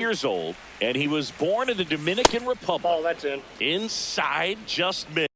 Years old, and he was born in the Dominican Republic. Oh, that's in. Inside, just missed.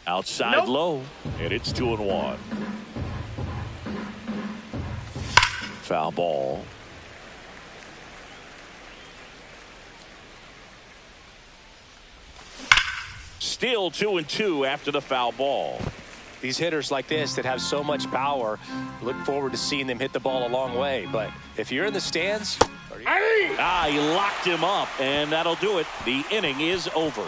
Outside low, and it's 2-1. Foul ball. Still 2-2 after the foul ball. These hitters like this that have so much power, look forward to seeing them hit the ball a long way. But if you're in the stands, he locked him up, and that'll do it. The inning is over.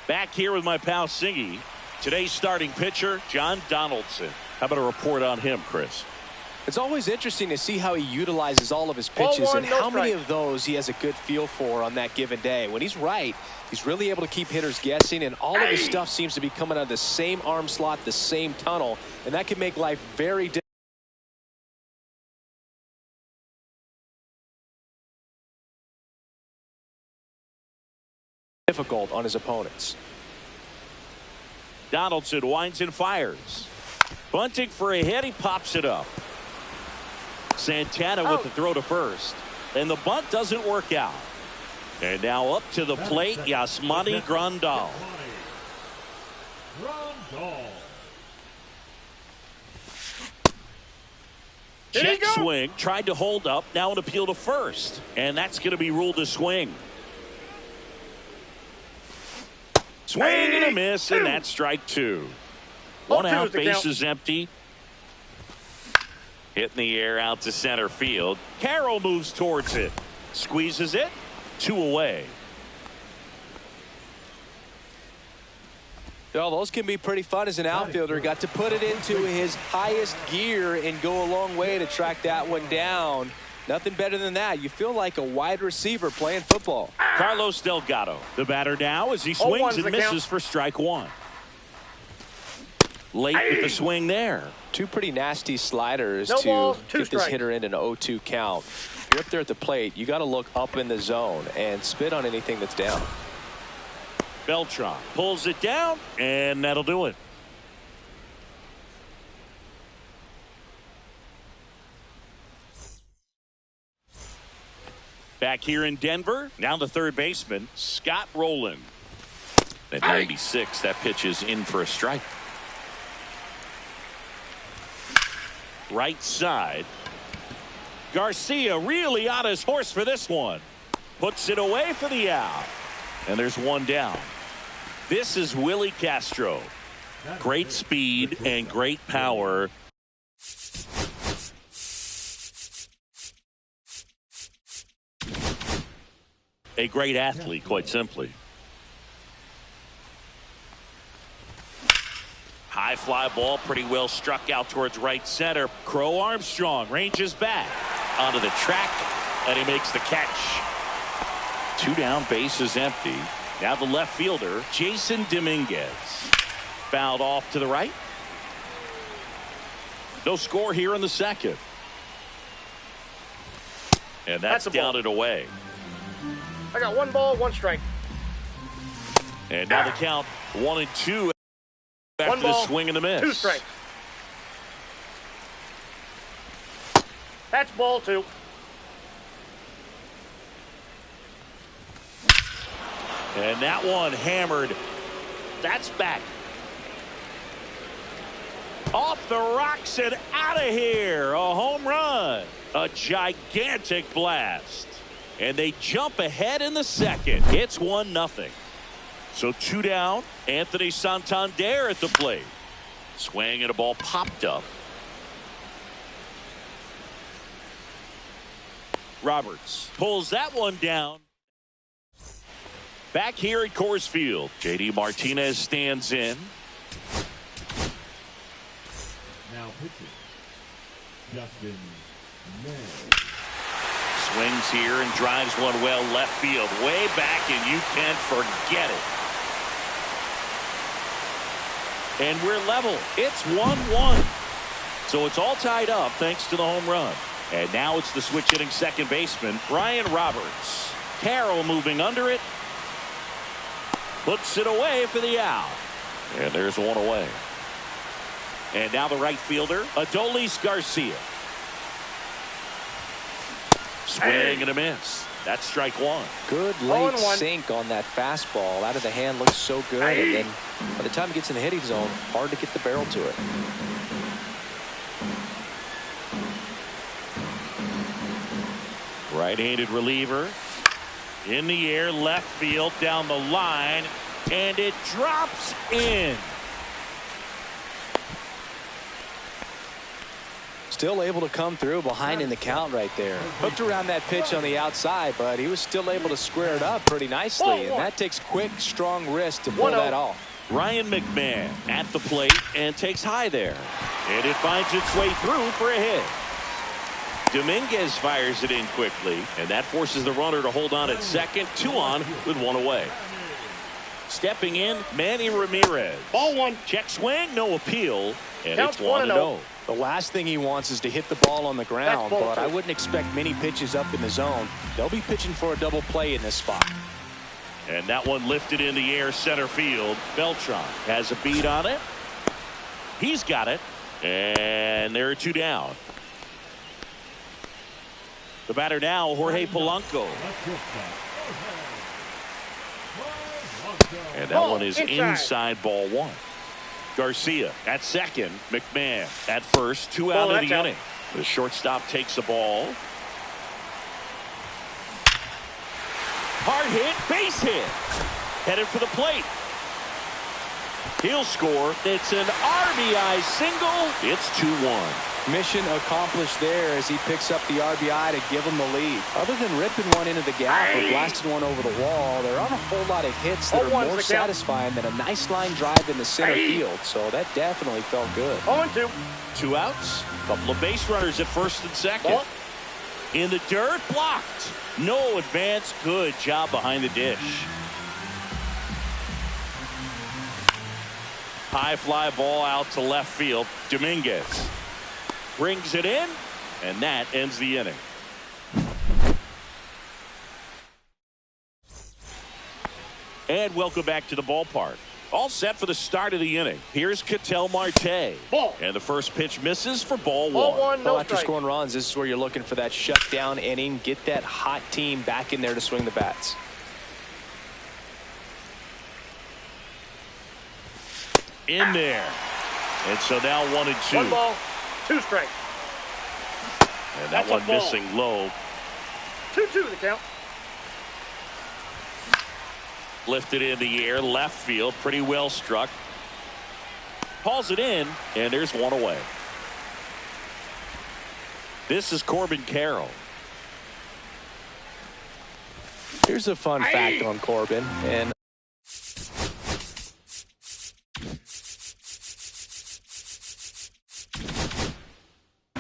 Back here with my pal Singy. Today's starting pitcher, John Donaldson. How about a report on him, Chris? It's always interesting to see how he utilizes all of his pitches and how many of those he has a good feel for on that given day. When he's right, he's really able to keep hitters guessing, and all of his stuff seems to be coming out of the same arm slot, the same tunnel, and that can make life very difficult on his opponents. Donaldson winds and fires. Bunting for a hit, he pops it up. Santana with the throw to first. And the bunt doesn't work out. And now up to the plate, Yasmani Grandal. Check swing, tried to hold up, now an appeal to first. And that's going to be ruled a swing. Swing and a miss, and that's strike two. One out, base is empty. Hit in the air out to center field. Carroll moves towards it. Squeezes it. 2 away. Well, those can be pretty fun as an outfielder. Got to put it into his highest gear and go a long way to track that one down. Nothing better than that. You feel like a wide receiver playing football. Carlos Delgado, the batter now as he swings and misses for strike one. Late with the swing there. Two pretty nasty sliders to get this hitter in an 0-2 count. If you're up there at the plate, you got to look up in the zone and spit on anything that's down. Beltran pulls it down, and that'll do it. Back here in Denver, now the third baseman, Scott Rowland. At 96, that pitch is in for a strike. Right side. Garcia really on his horse for this one. Puts it away for the out. And there's one down. This is Willie Castro. Great speed and great power. A great athlete, quite simply. High fly ball, pretty well struck out towards right center. Crow Armstrong ranges back onto the track, and he makes the catch. 2 down, base is empty. Now the left fielder, Jason Dominguez. Fouled off to the right. No score here in the second. And that's down and away. I got 1 ball, 1 strike. And now the count 1-2 after the swing and the miss. 2 strikes. That's ball 2. And that one hammered. That's back. Off the rocks and out of here. A home run. A gigantic blast. And they jump ahead in the second. It's 1-0. So 2 down. Anthony Santander at the plate. Swing and a ball popped up. Roberts pulls that one down. Back here at Coors Field, J.D. Martinez stands in. Now pitching, Justin May. Swings here and drives one well left field. Way back, and you can't forget it. And we're level. It's 1-1. So it's all tied up thanks to the home run. And now it's the switch hitting second baseman, Brian Roberts. Carroll moving under it. Puts it away for the out. And there's one away. And now the right fielder, Adolis Garcia. Swing and a miss. That's strike one. Good late sink on that fastball. Out of the hand, looks so good. And then by the time it gets in the hitting zone, hard to get the barrel to it. Right-handed reliever. In the air, left field, down the line. And it drops in. Still able to come through behind in the count right there. Hooked around that pitch on the outside, but he was still able to square it up pretty nicely. And that takes quick, strong wrist to pull that off. Ryan McMahon at the plate and takes high there. And it finds its way through for a hit. Dominguez fires it in quickly, and that forces the runner to hold on at second. 2 on with 1 away. Stepping in, Manny Ramirez. Ball 1. Check swing, no appeal, and Counts it's 1-0. The last thing he wants is to hit the ball on the ground, but I wouldn't expect many pitches up in the zone. They'll be pitching for a double play in this spot. And that one lifted in the air center field. Beltran has a beat on it. He's got it. And there are 2 down. The batter now, Jorge Polanco. And that one is inside ball 1. Garcia at second. McMahon at first. 2 out of the inning. The shortstop takes the ball. Hard hit, base hit. Headed for the plate. He'll score. It's an RBI single. It's 2-1. Mission accomplished there as he picks up the RBI to give him the lead. Other than ripping one into the gap or blasting one over the wall, there aren't a whole lot of hits that are more satisfying than a nice line drive in the center field. So that definitely felt good. 0-2. 2 outs. Couple of base runners at first and second. In the dirt, blocked. No advance. Good job behind the dish. High fly ball out to left field. Dominguez brings it in, and that ends the inning. And welcome back to the ballpark. All set for the start of the inning. Here's Ketel Marte. Ball. And the first pitch misses for ball 1. Ball 1, no after strike. scoring runs, this is where you're looking for that shutdown inning. Get that hot team back in there to swing the bats. In there. And so now 1-2. 1 ball, 2 strikes. And that one missing low. 2-2 the count. Lifted in the air, left field, pretty well struck. Hauls it in, and there's 1 away. This is Corbin Carroll. Here's a fun fact on Corbin, and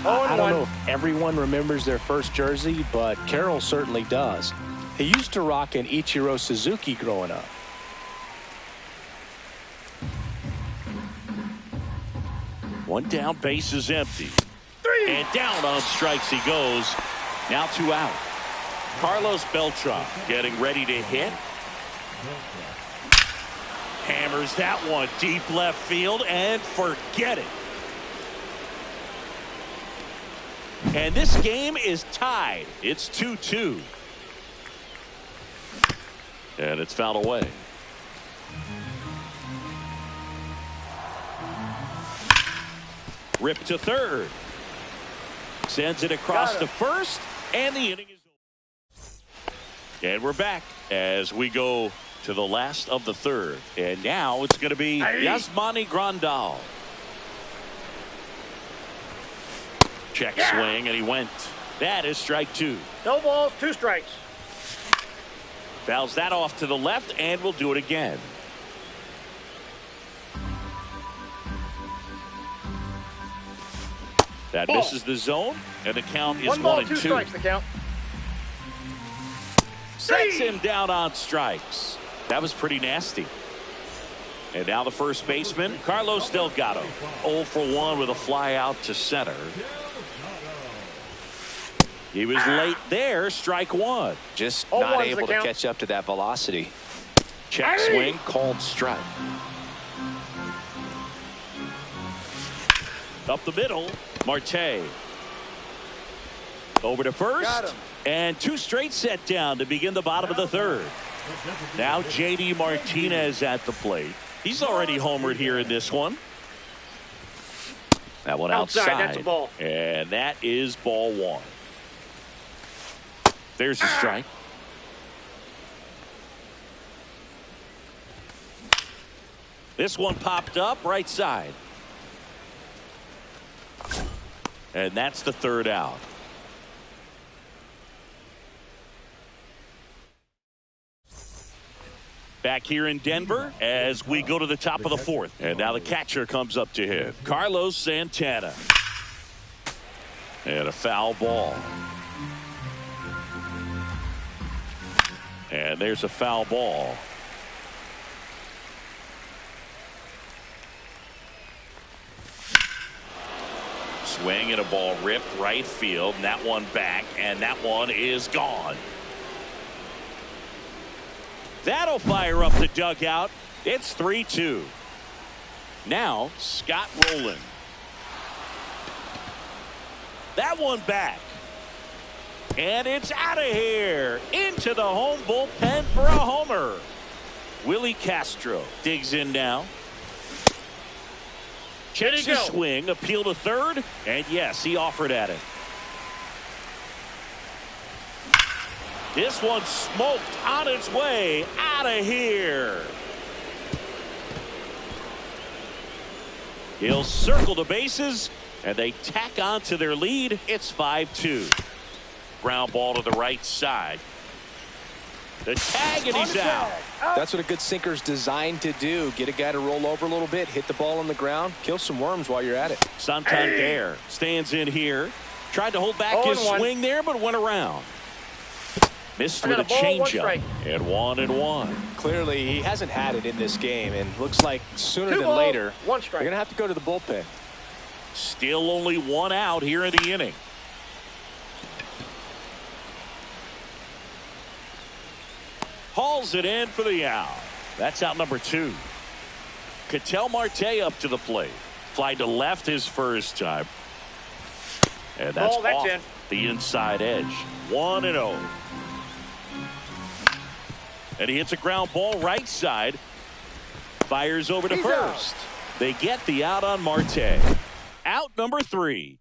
I don't know if everyone remembers their first jersey, but Carroll certainly does. He used to rock an Ichiro Suzuki growing up. One down, base is empty. 3. And down on strikes he goes. Now 2 out. Carlos Beltran getting ready to hit. Hammers that one deep left field and forget it. And this game is tied. It's 2-2. And it's fouled away. Rip to third. Sends it across to first. And the inning is over. And we're back as we go to the last of the third. And now it's going to be Yasmani Grandal. Check swing, and he went. That is strike 2. No balls, 2 strikes. Fouls that off to the left, and we'll do it again. That misses the zone, and the count is 1 ball, 1-2. 2 strikes the count. Sets him down on strikes. That was pretty nasty. And now the first baseman, Carlos Delgado. 0 for 1 with a fly out to center. He was late there. Strike one. Just not able to catch up to that velocity. Check swing, called strike. Up the middle, Marte. Over to first. And 2 straight set down to begin the bottom of the third. Now J.D. Martinez at the plate. He's already homered here in this one. That one outside. That's a ball. And that is ball one. There's a strike. This one popped up right side. And that's the third out. Back here in Denver as we go to the top of the fourth. And now the catcher comes up to hit. Carlos Santana. And a foul ball. And there's a foul ball. Swing and a ball ripped right field. And that one back. And that one is gone. That'll fire up the dugout. It's 3-2. Now Scott Rowland. That one back. And it's out of here. Into the home bullpen for a homer. Willie Castro digs in now. Checks his swing. Appeal to third. And yes, he offered at it. This one smoked on its way out of here. He'll circle the bases, and they tack on to their lead. It's 5-2. Ground ball to the right side. The tag, and he's out. That's what a good sinker's designed to do. Get a guy to roll over a little bit, hit the ball on the ground, kill some worms while you're at it. Santander stands in here. Tried to hold back his swing there, but went around. Missed with a changeup. And 1-1. Clearly, he hasn't had it in this game, and looks like sooner than later, they're going to have to go to the bullpen. Still only 1 out here in the inning. Hauls it in for the out. That's out number 2. Ketel Marte up to the plate. Fly to left his first time. And that's off the inside edge. 1-0. And he hits a ground ball right side. Fires over to first. They get the out on Marte. Out number 3.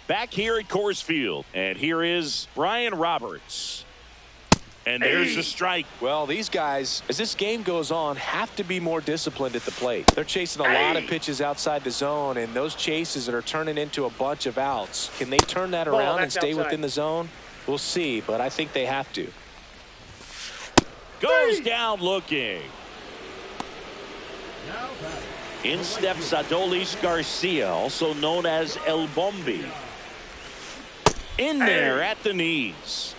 Back here at Coors Field. And here is Brian Roberts. And there's a strike. Well, these guys, as this game goes on, have to be more disciplined at the plate. They're chasing a lot of pitches outside the zone, and those chases that are turning into a bunch of outs. Can they turn that around and stay within the zone? We'll see, but I think they have to. Goes down looking. In steps Adolis Garcia, also known as El Bombi. In there at the knees.